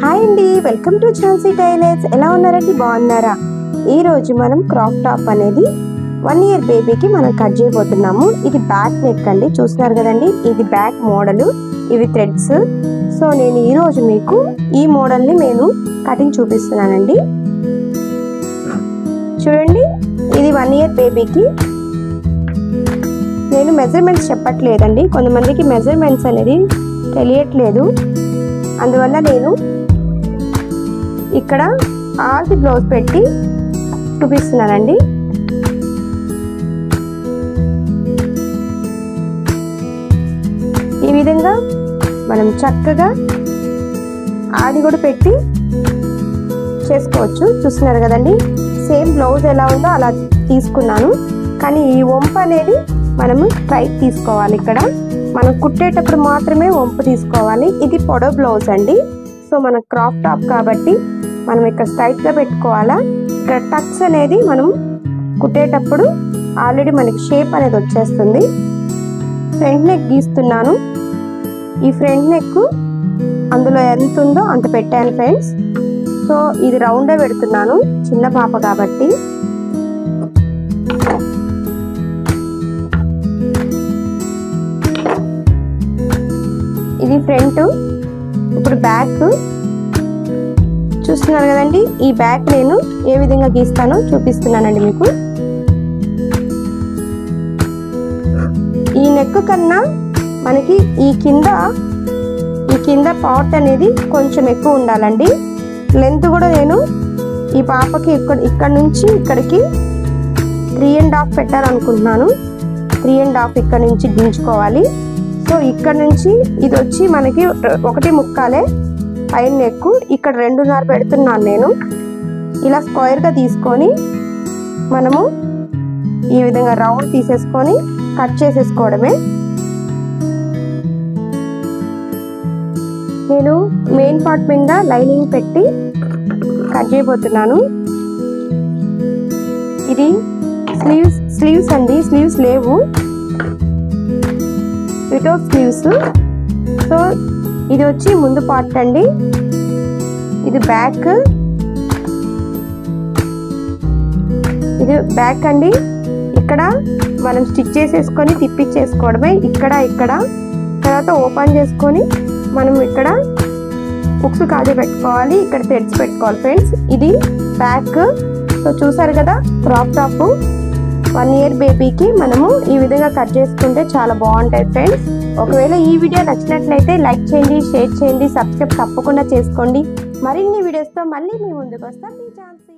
Hi అండి, welcome to Jhansi tailors. ఎలా ఉన్నారండి? బాగున్నారా? ఈ రోజు మనం క్రాప్ టాప్ అనేది 1 ఇయర్ బేబీకి మనం కట్ చేయబోతున్నాము. ఇది బ్యాక్ నెక్ అండి, చూస్తున్నారు కదండి. ఇది బ్యాక్ మోడల్, ఇవి థ్రెడ్స్. సో నేను ఈ రోజు మీకు ఈ మోడల్ ని నేను కటింగ్ చూపిస్తున్నానండి. చూడండి, ఇది 1 ఇయర్ బేబీకి నేను మెజర్మెంట్స్ చెప్పట్లేదండి. కొంతమందికి మెజర్మెంట్స్ అనేది తెలియట్లేదు, అందువల్ల నేను ఇక్కడ ఆల్ది బ్లౌజ్ పెట్టి చూపిస్తున్నానండి. ఈ విధంగా మనం చక్కగా ఆది కూడా పెట్టి చేసుకోవచ్చు. చూస్తున్నారు కదండి, సేమ్ బ్లౌజ్ ఎలా ఉందో అలా తీసుకున్నాను. కానీ ఈ వంపు అనేది మనము స్ట్రైట్ తీసుకోవాలి. ఇక్కడ మనం కుట్టేటప్పుడు మాత్రమే వంపు తీసుకోవాలి. ఇది పొడవు బ్లౌజ్ అండి. సో మన క్రాప్ టాప్ కాబట్టి మనం ఇక్కడ స్ట్రైట్గా పెట్టుకోవాలా. ఇక్కడ టక్స్ అనేది మనం కుట్టేటప్పుడు ఆల్రెడీ మనకి షేప్ అనేది వచ్చేస్తుంది. ఫ్రంట్ నెక్ గీస్తున్నాను. ఈ ఫ్రంట్ నెక్ అందులో ఎంత ఉందో అంత పెట్టాను ఫ్రెండ్స్. సో ఇది రౌండే పెడుతున్నాను, చిన్న పాప కాబట్టి. ఇది ఫ్రంట్. ఇప్పుడు బ్యాక్ చూస్తున్నారు కదండి. ఈ బ్యాక్ నేను ఏ విధంగా గీస్తానో చూపిస్తున్నానండి మీకు. ఈ నెక్ కన్నా మనకి ఈ కింద పార్ట్ అనేది కొంచెం ఎక్కువ ఉండాలండి. లెంత్ కూడా నేను ఈ పాపకి ఇక్కడ నుంచి ఇక్కడికి 3.5 పెట్టాలనుకుంటున్నాను. 3.5 ఇక్కడ నుంచి దించుకోవాలి. సో ఇక్కడ నుంచి ఇది వచ్చి మనకి 1.75 పైన నెక్, ఇక్కడ 2.5 పెడుతున్నాను నేను. ఇలా స్క్వేర్గా తీసుకొని మనము ఈ విధంగా రౌండ్ తీసేసుకొని కట్ చేసేసుకోవడమే. నేను మెయిన్ పార్ట్ మీద లైనింగ్ పెట్టి కట్ చేయబోతున్నాను. ఇది స్లీవ్స్ అండి, స్లీవ్స్ లేవు, వితౌట్ స్లీవ్స్. సో ఇది వచ్చి ముందు పార్ట్ అండి, ఇది బ్యాక్. ఇది బ్యాక్ అండి. ఇక్కడ మనం స్టిచ్ చేసేసుకొని తిప్పించేసుకోవడమే. ఇక్కడ తర్వాత ఓపెన్ చేసుకొని మనం ఇక్కడ హుక్స్ కాజా పెట్టుకోవాలి, ఇక్కడ థ్రెడ్స్ పెట్టుకోవాలి ఫ్రెండ్స్. ఇది బ్యాక్. సో చూసారు కదా, క్రాప్ టాప్ 1 ఇయర్ బేబీకి మనము ఈ విధంగా కట్ చేసుకుంటే చాలా బాగుంటాయి ఫ్రెండ్స్. ఒకవేళ ఈ వీడియో నచ్చినట్లయితే లైక్ చేయండి, షేర్ చేయండి, సబ్స్క్రైబ్ తప్పకుండా చేసుకోండి. మరిన్ని వీడియోస్తో మళ్ళీ మీ ముందుకు వస్తాం. మీ ఝాన్సీ.